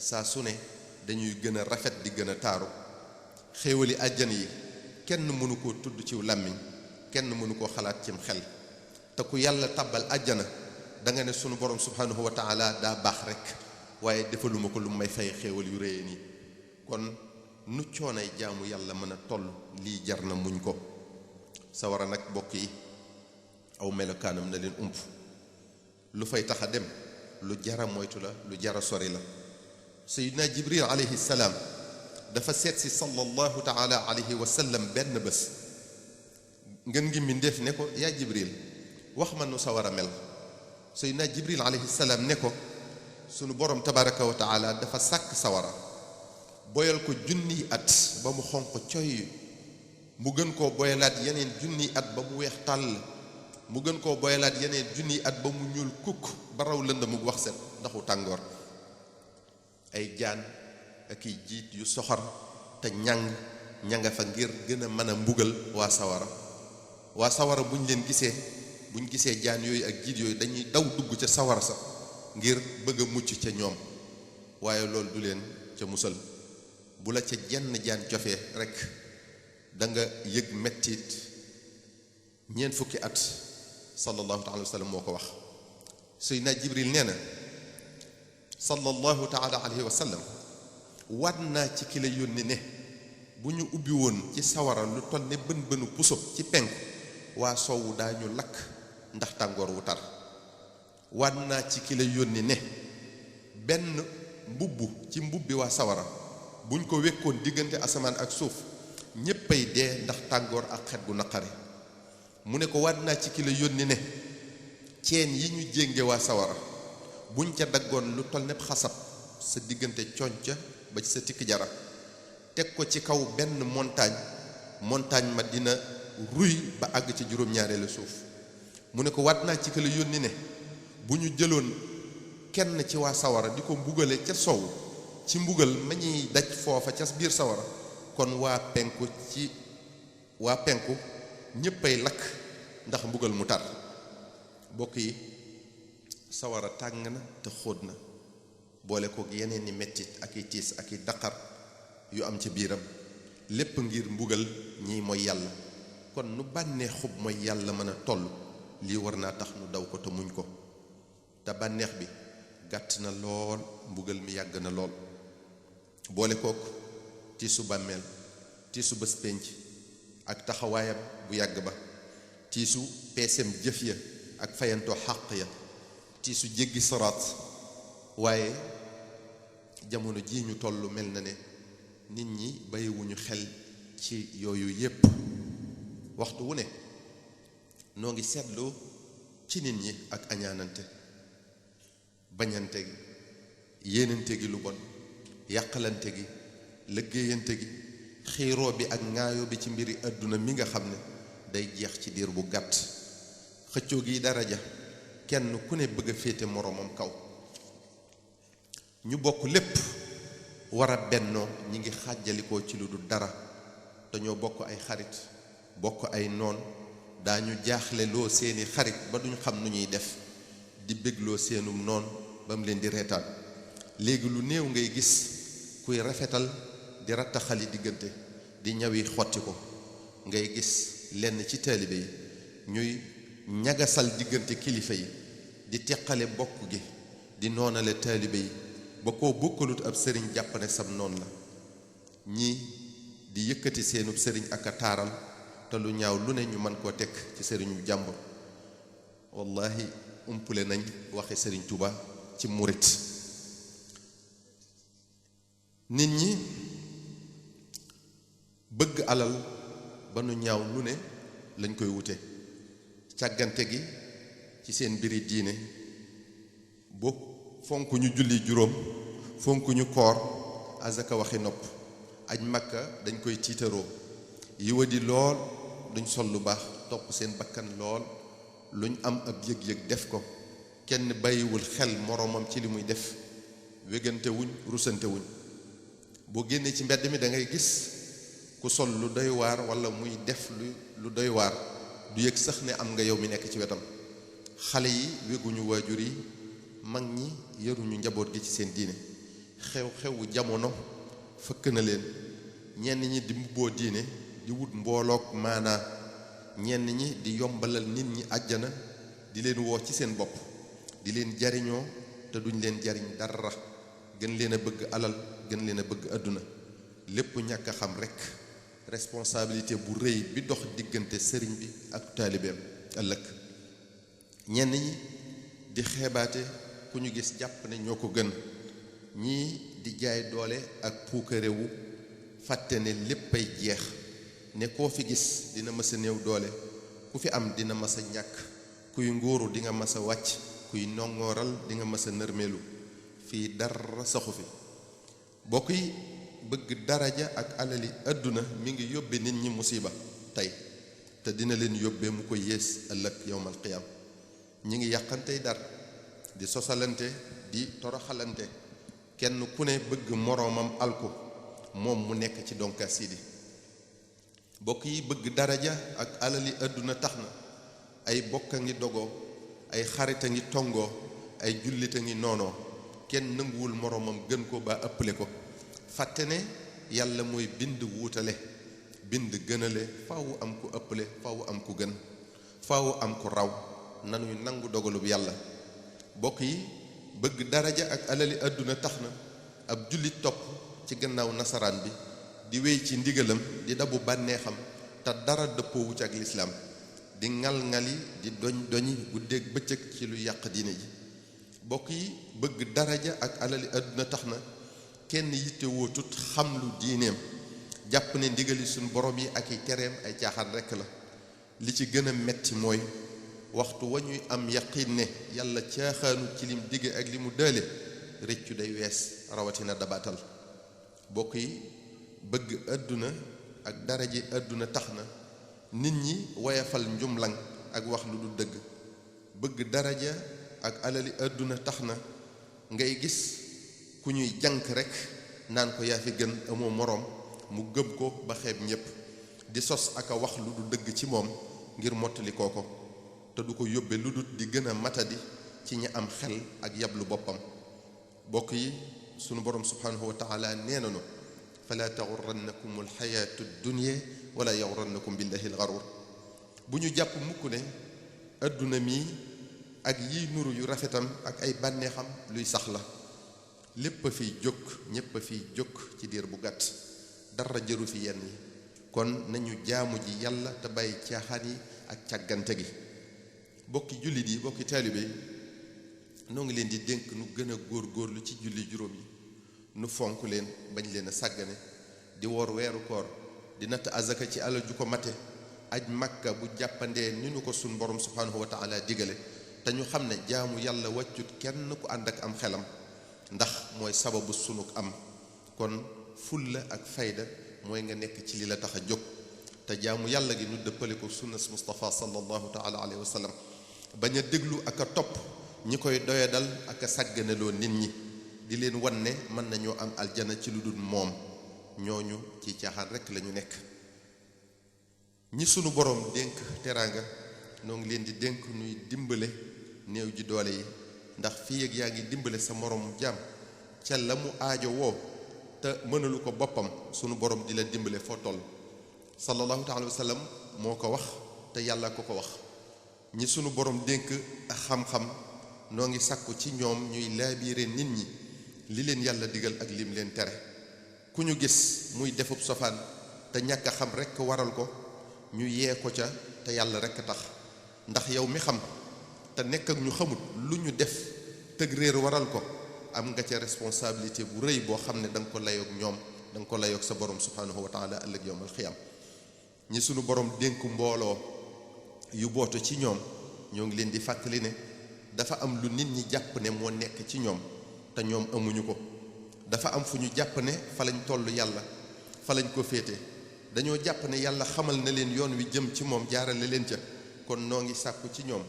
saa su ne dañuy gën a rafet di gën a taaru. xéewali àjjana yi kenn mënu koo tudd ciw làmmiñ, kenn mënu koo xalaat cim xel. te ku yàlla tàbbal àjjana da nga ne sunu borom subhanahu wa taala daa baax rek, waaye defaluma ko lu may fay xéewal yu réye nii. kon nu coonay jaamu yàlla mën a toll, lii jar na muñ ko. sawara nag bokk yi aw melokaanam na leen ump. lu fay tax a dem lu jara moytu la, lu jara sori la. sayyidina jibril alayhi salaam dafa seet si sallallahu taala alayhi wa sallam benn bés. ngeen ngi mbindéef ne ko yaa jibril wax ma nu sawara mel. sayyidina jibril alayhi salaam ne ko sunu borom tabaraka wa taala dafa sàkk sawara boyal ko junniy at ba mu xonq coy, mu gën koo boyalaat yeneen junniy at ba mu weex tàll, mu gën koo boyalaat yeneen junniy at ba mu ñuul kukk ba raw lënd mu wax set ndaxu tàngoor. ay jaan ak i jiit yu soxor te ñanga fa ngir gën a mën a mbugal waa sawara. waa sawara buñ gisee jaan yooyu ak jiit yooyu dañuy daw dugg ca sawara sa ngir bëgg a mucc ca ñoom, waaye loolu du leen ca musal. bu la ca jenn jaan cofee rek da nga yëg mettit 4 fukki at. sallallahu taala wa sallam moo ko wax. Seydina Jibril nee na sallallahu taala alayhi wa sallam waat naa ci ki la yónni ne bu ñu ubbi woon ci sawara lu toll ne bën bënu puso ci penk, waa sowwu daañu lakk ndax tàngoor wu tar. waat naa ci ki la yónni ne benn mbubb ci mbubbi waa sawara buñ ko wekkoon diggante asamaan ak suuf ñéppay dee ndax tàngoor ak xet gu naqari. mu ne ko waat naa ci ki la yónni ne ceen yi ñu jénge waa sawara buñ ca daggoon lu toll nepp xasab sa diggante conca ba ci sa tikk jara teg ko ci kaw benn montagne ma dina ruy ba àgg ci juróom-ñaareelu suuf. mu ne ko waat naa ci ki la yónni ne bu ñu jëloon kenn ci waa sawara di ko mbugale ca sow ci mbugal ma ñuy daj foofa ca biir sawara, kon waa penku ñéppay lakk ndax mbugal mu tar. bokk yi sawara tàng na te xóot na, boole kook yeneen i mettit ak i tiis ak i daqar yu am ci biiram, lépp ngir mbugal ñi mooy yàlla. kon nu bànnee xub mooy yàlla mën a toll, lii war naa tax nu daw ko te muñ ko. te bànneex bi gàtt na lool, mbugal mi yàgg na lool. boole kook tiisu bàmmeel, tiisu bés pénc ak taxawaayam bu yàgg ba, tiisu peesem jëf ya ak fayantoo xàq ya, tiisu jéggi saraat. waaye jamono ji ñu toll mel na ne nit ñi bàyyiwuñu xel ci yooyu yépp. waxtu wu ne noo ngi seetlu ci nit ñi ak añaanante, bañante gi, yéenante gi lu bon, yàqalante gi, liggéeyante gi, xiiroo bi ak ŋaayoo bi ci mbiri àdduna mi nga xam ne day jeex ci diir bu gàtt. xëccoo gi daraja, kenn ku ne bëgg a féete moroomam kaw. ñu bokk lépp war a bennoo, ñi ngi xàjjalikoo ci lu dul dara. dañoo bokk ay xarit, bokk ay noon, daañu jaaxle loo seeni xarit ba duñ xam nu ñuy def, di bégloo seenum noon ba mu leen di reetaan. léegi lu néew ngay gis kuy rafetal di rattaxali diggante, di ñawi xotti ko. ngay gis lenn ci taalibe yi ñuy ñagasal diggante kilifa yi, di teqale bokk gi, di noonale taalibe yi ba koo bokkalut ab sëriñ jàpp ne sam noon la. ñii di yëkkati seenub sëriñ ak a taaral, te lu ñaaw lu ne ñu mën koo teg ci sëriñu jàmbur. wallahi umpule nañ waxi sëriñ Tuuba ci murit. nit ñi bëgg alal ba nu ñaaw lu ne lañ koy wute. càggante gi ci seen mbiri diine, boo fonk ñu julli juróom, fonk ñu koor, azaka waxi nopp, aj makka dañ koy tiitaroo, yiwadi lool, duñ sol lu baax, topp seen bakkan lool, luñ am ab yëg-yëg def ko, kenn bàyyiwul xel moroomam ci li muy def, wégante wuñ, rusante wuñ. boo génnee ci mbedd mi da ngay gis ku sol lu doy waar walla muy def lu doy waar, du yëg sax ne am nga yow mi nekk ci wetam. xale yi wéguñu waajur yi, mag ñi yaruñu njaboot gi ci seen diine, xew-xewu jamono fëkk na leen ñenn ñi di mbubboo diine di wut mbooloog maanaa ñenn ñi di yombalal nit ñi àjjana di leen woo ci seen bopp di leen jariñoo te duñ leen jariñ dara gën leen a bëgg alal gën leen a bëgg àdduna lépp ñàkk a xam rekk responsabilité bu rëy bi dox diggante sëriñ bi ak taalibeem ëllëg ñenn ñi di xeebaate ku ñu gis jàpp ne ñoo ko gën ñii di jaay doole ak puukarewu fàtte ne léppay jeex ne koo fi gis dina mës a néew doole ku fi am dina mës a ñàkk kuy nguuru di nga mës a wàcc kuy nongooral di nga mës a nërmeelu fii dara saxu fi bokk yi bëgg daraja ak alali àdduna mi ngi yóbbe nit ñi musiba tey te dina leen yóbbe mu ko yées ëllëg yowmal qiyaam ñi ngi yàqantey dar di sosalante di toroxalante kenn ku ne bëgg moroomam alku moom mu nekk ci donka sidi bokk yi bëgg daraja ak alali àdduna tax na ay bokk a ngi dogoo ay xarit a ngi tongoo ay jullit a ngi noonoo kenn nanguwul moroomam gën ko ba ëpple ko fàtte ne yàlla mooy bind wuutale bind gënale faawu am ku ëpple faawu am ku gën faawu am ku raw nanuy nangu dogalub yàlla bokk yi bëgg daraja ak alali àdduna tax na ab jullit topp ci gannaaw nasaraan bi di wéy ci ndigalam di dabu bànneexam te dara dëppoowu ci ak lislaam di ngal-ngali di doñi guddeeg bëccëg ci lu yàq diine ji bokk yi bëgg daraja ak alali àdduna tax na kenn yitte wootut xam lu diineem jàpp ne ndigali suñ borom yi ak i tereem ay caaxaan rekk la li ci gën a metti mooy waxtu wa ñuy am yaqiin ne yàlla caaxaanu ci lim digge ak li mu dële rëccu day wees rawatina dabaatal bokk yi bëgg àdduna ak daraje àdduna tax na nit ñi woyafal njumlang ak wax lu du dëgg bëgg daraja ak alali àdduna tax na ngay gis ku ñuy jànk rekk naan ko yaa fi gën amoo moroom mu gëm ko ba xeeb ñépp di sos ak a wax lu du dëgg ci moom ngir mottali kooko te du ko yóbbe lu dut di gën a matadi ci ñi am xel ak yablu boppam bokk yi sunu borom subhanahu wa taala nee nanu fala taxurrannakum alxayaatu dunya wala yaxurrannakum billahi alxarur bu ñu jàpp mukk ne adduna mi ak yiy nuru yu rafetam ak ay bànneexam luy sax la lépp a fiy jóg ñépp a fiy jóg ci diir bu gàtt dara jëru fi yenn yi kon nañu jaamu ji yàlla te bàyyi caaxaan yi ak càggante gi bokki jullit yi bokki taalibe yi noo ngi leen di dénk nu gën a góor-góorlu ci julli juróom yi nu fonk leen bañ leen a sàggane di woor weeru koor di natt azaka ci alal ju ko mate aj makka bu jàppandee ni nu ko sun borom subhanahu wa taala digale te ñu xam ne jaamu yàlla wàccut kenn ku ànd ak am xelam ndax mooy sababu sunuk am kon fulla ak fayda mooy nga nekk ci li la tax a jóg te jaamu yàlla gi nu dëppale ko sunnas Mustafa sallallahu taala alayhi wa sallam bañ a déglu ak a topp ñi koy doyadal ak a sàgganeloo nit ñi di leen wan ne mën nañoo am aljana ci lu dul moom ñooñu ci caaxaan rekk lañu nekk ñi sunu borom dénk teraanga noo ngi leen di dénk nuy dimbale néew ji doole yi ndax fii ak yaa ngi dimbale sa moroom jaam ca la mu aajo woo te mënalu ko boppam sunu borom di la dimbale foo toll sallallahu taala wa sallam moo ko wax te yàlla ko wax ñi sunu borom dénk ak xam-xam noo ngi sàkku ci ñoom ñuy laabiire nit ñi li leen yàlla digal ak lim leen tere ku ñu gis muy defub sofaan te ñàkk a xam rekk waral ko ñu yee ko ca te yàlla rekk tax ndax yow mi xam te nekk ak ñu xamut lu ñu def tëg réer waral ko am nga ca responsabilité bu rëy boo xam ne da nga ko layoog ñoom da nga ko layoog sa borom subhanahu wa taala ëllëg yowmal xiyaam ñi sunu borom dénk mbooloo yu booto ci ñoom ñoo ngi leen di fàttali ne dafa am lu nit ñi jàpp ne moo nekk ci ñoom te ñoom amuñu ko dafa am fu ñu jàpp ne fa lañ toll yàlla fa lañ ko féete dañoo jàpp ne yàlla xamal na leen yoon wi jëm ci moom jaarale leen ca kon noo ngi sàkku ci ñoom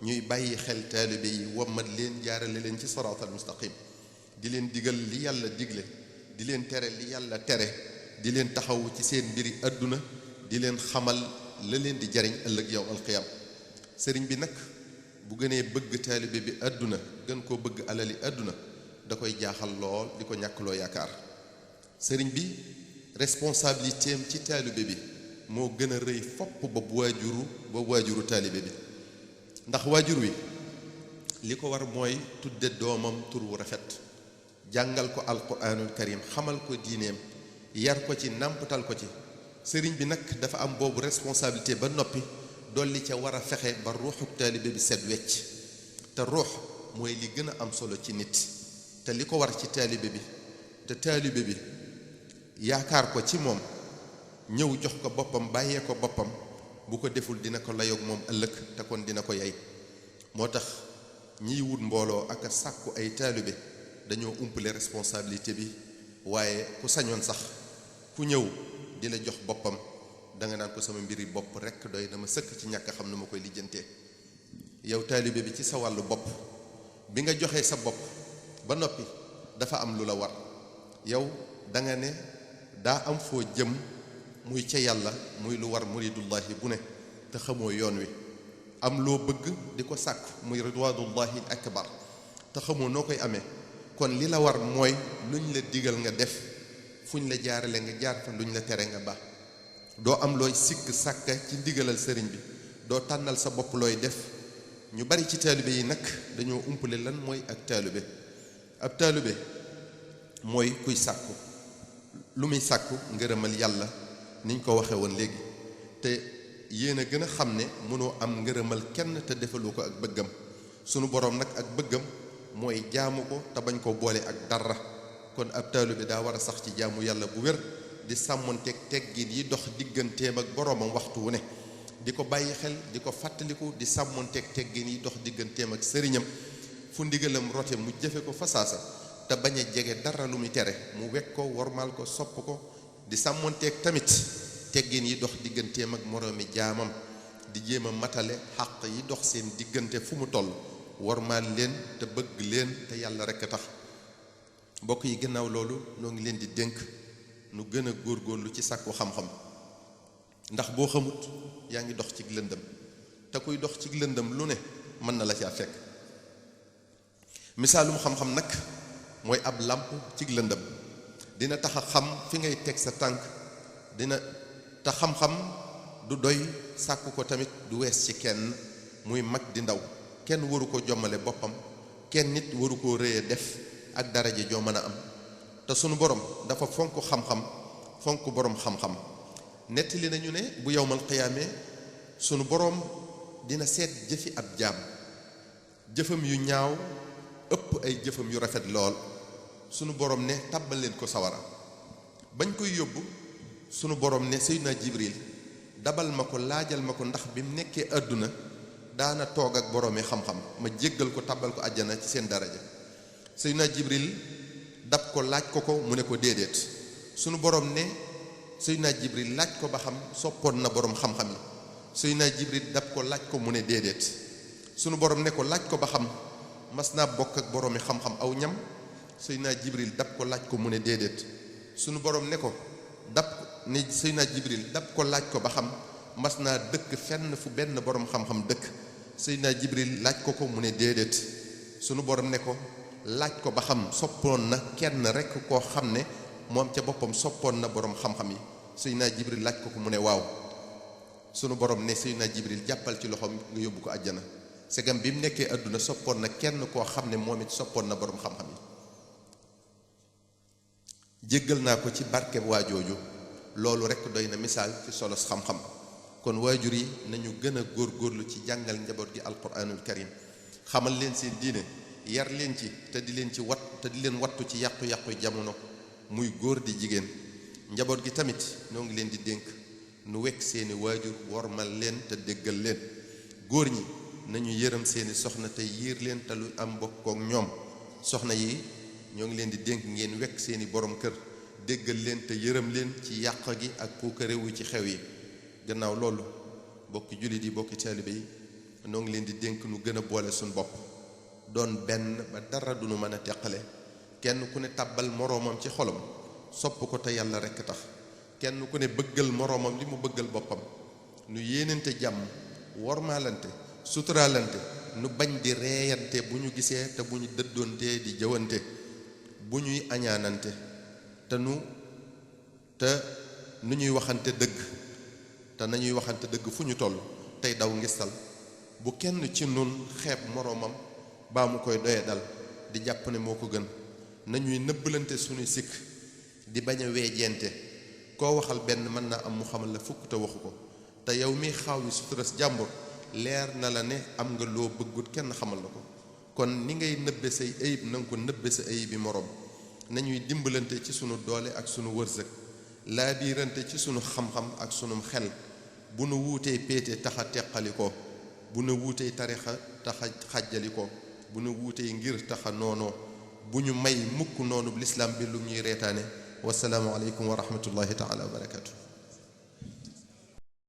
ñuy bàyyi xel taalibe yi wammat leen jaarale leen ci siraatal mustaqim di leen digal li yàlla digle di leen tere li yàlla tere di leen taxawu ci seen mbiri àdduna di leen xamal la leen di jariñ ëllëg yow alqiyam sëriñ bi nag bu gënee bëgg taalibe bi àdduna gën koo bëgg alali àdduna da koy jaaxal lool di ko ñàkkloo yaakaar sëriñ bi responsabilité am ci taalibe bi moo gën a rëy fopp ba waajuru taalibe bi ndax waajur wi li ko war mooy tudde doomam tur wu rafet jàngal ko alquranul karim xamal ko diineem yar ko ci nàmpatal ko ci sëriñ bi nag dafa am boobu responsabilité ba noppi dolli ca war a fexe ba ruuxu taalibe bi set wecc te ruux mooy li gën a am solo ci nit te li ko war ci taalibe bi te taalibe bi yaakaar ko ci moom ñëw jox ko boppam bàyyee ko boppam bu ko deful dina ko layoog moom ëllëg te kon dina ko yey moo tax ñiy wut mbooloo ak a sàkku ay taalibe dañoo umpale responsabilité bi waaye ku sañoon sax ku ñëw di la jox boppam danga naan ko sama mbiri bopp rekk doy dama sëkk ci ñàkk xam nu ma koy lijjantee yow taalibe bi ci sa wàllu bopp bi nga joxee sa bopp ba noppi dafa am lu la war yow danga ne daa am foo jëm muy ca yàlla muy lu war muridullahi bu ne te xamoo yoon wi am loo bëgg di ko sàkk muy ridwanullahi akbar te xamoo noo koy amee kon li la war mooy luñ la digal nga def fuñ la jaarale nga jaar fa luñ la tere nga ba doo am looy sikk sàkka ci ndigalal sëriñ bi doo tànnal sa bopp looy def ñu bari ci taalibe yi nag dañoo umpale lan mooy ak taalibe ab taalibe mooy kuy sàkku lu muy sàkku ngërëmal yàlla niñ ko waxe woon léegi te yéen a gën a xam ne mënoo am ngërëmal kenn te defaloo ko ak bëggam sunu boroom nag ak bëggam mooy jaamu ko te bañ ko boole ak dara kon ab taalibe daa war a sax ci jaamu yàlla bu wér di sàmmonteeg teggin yi dox digganteem ak boroomam waxtu wu ne di ko bàyyi xel di ko fàttaliku di sàmmonteeg teggin yi dox digganteem ak sëriñam fu ndigalam rote mu jëfe ko fasaasa te bañ a jege dara lu muy tere mu wekk ko wormaal ko sopp ko di sàmmonteeg tamit teggin yi dox digganteem ak moroomi jaamam di jéem a matale xàq yi dox seen diggante fu mu toll wormaal leen te bëgg leen te yàlla rekk a tax mbokk yi gannaaw loolu noo ngi leen di dénk nu gën a góorgóorlu ci sàkku xam-xam ndax boo xamut yaa ngi dox ci lëndëm te kuy dox ci lëndëm lu ne mën na la caa fekk misaalum xam-xam nag mooy ab làmp ci lëndëm dina tax a xam fi ngay teg sa tànk dina te xam-xam du doy sàkku ko tamit du wees ci kenn muy mag di ndaw kenn waru ko jommale boppam kenn nit waru koo rëye def ak daraje joo mën a am te sunu borom dafa fonk xam-xam fonk borom xam-xam nettali nañu ne bu yowmal qiyaamee sunu borom dina seet jëfi ab jaam jëfam yu ñaaw ëpp ay jëfam yu rafet lool sunu borom ne tàbbal leen ko sawara bañ koy yóbbu sunu borom ne Seydina Jibril dabal ma ko laajal ma ko ndax bi mu nekkee àdduna daana toog ak boroomi xam-xam ma jéggal ko tàbbal ko àjjana ci seen daraja Seydina Jibril dab ko laaj ko mu ne ko déedéet sunu borom ne Seydina Jibril laaj ko ba xam soppoon na borom xam-xam yi Seydina Jibril dab ko laaj ko mu ne déedéet sunu borom ne ko laaj ko ba xam mas naa bokk ak boroomi xam-xam aw ñam Seydina Jibril dab ko laaj ko mu ne déedéet sunu borom ne ko Seydina Jibril dab ko laaj ko ba xam mas naa dëkk fenn fu benn borom xam-xam dëkk Seydina Jibril laaj ko mu ne déedéet sunu borom ne ko laaj ko ba xam soppoon na kenn rekk koo xam ne moom ca boppam soppoon na borom xam-xam yi Seydina Jibril laaj ko mu ne waaw sunu borom ne Seydina Jibril jàppal ci loxoom nga yóbbu ko àjjana segam bi mu nekkee àdduna soppoon na kenn koo xam ne moom it soppoon na borom xam-xam yi jéggal naa ko ci barkeb waajooju loolu rekk doy na misaal ci solos xam-xam kon waajur yi nañu gën a góorgóorlu ci jàngal njaboot gi alquranul karim xamal leen seen diine yar leen ci te di leen wattu ci yàqu-yàqu jamono muy góor di jigéen njaboot gi tamit noo ngi leen di dénk nu wekk seeni waajur wormal leen te déggal leen góor ñi nañu yërëm seeni soxna te yiir leen te lu am bokkook ñoom soxna yi ñoo ngi leen di dénk ngeen wekk seeni borom kër déggal leen te yërëm leen ci yàq gi ak puukarewu ci xew yi gannaaw loolu bokki jullit yi bokki taalibe yi noo ngi leen di dénk nu gën a boole suñu bopp doon benn ba dara du nu mën a teqale kenn ku ne tàbbal moroomam ci xolam sopp ko te yàlla rekk tax kenn ku ne bëggal moroomam li mu bëggal boppam nu yéenante jàmm wormaalante suturaalante nu bañ di reeyante bu ñu gisee te bu ñu dëddoonte di jëwante bu ñuy añaanante te nu ñuy waxante dëgg te nañuy waxante dëgg fu ñu toll tey daw ngistal bu kenn ci nun xeeb moroomam baa mu koy doye dal di jàpp ne moo ko gën nañuy nëbbalante suñuy sikk di bañ a weejente koo waxal benn mën naa am mu xamal la fukk te waxu ko te yow mi xaaw yi suturas jàmbur leer na la ne am nga loo bëggut kenn xamal la ko kon ni ngay nëbbe say ayib na nga ko nëbbe sa ayib bi moroom nañuy dimbalante ci sunu doole ak sunu wërsëg laa biirante ci sunu xam-xam ak sunum xel bu nu wuutee péete taxa teqali ko bu nu wuutee tarixa taxa xàjjali ko bu nu wuutee ngir taxa noonoo bu ñu may mukk noonu lislaam bi lu ñuy reetaane wasalaamu aleykum wa rahmatullahi taala wa barakatu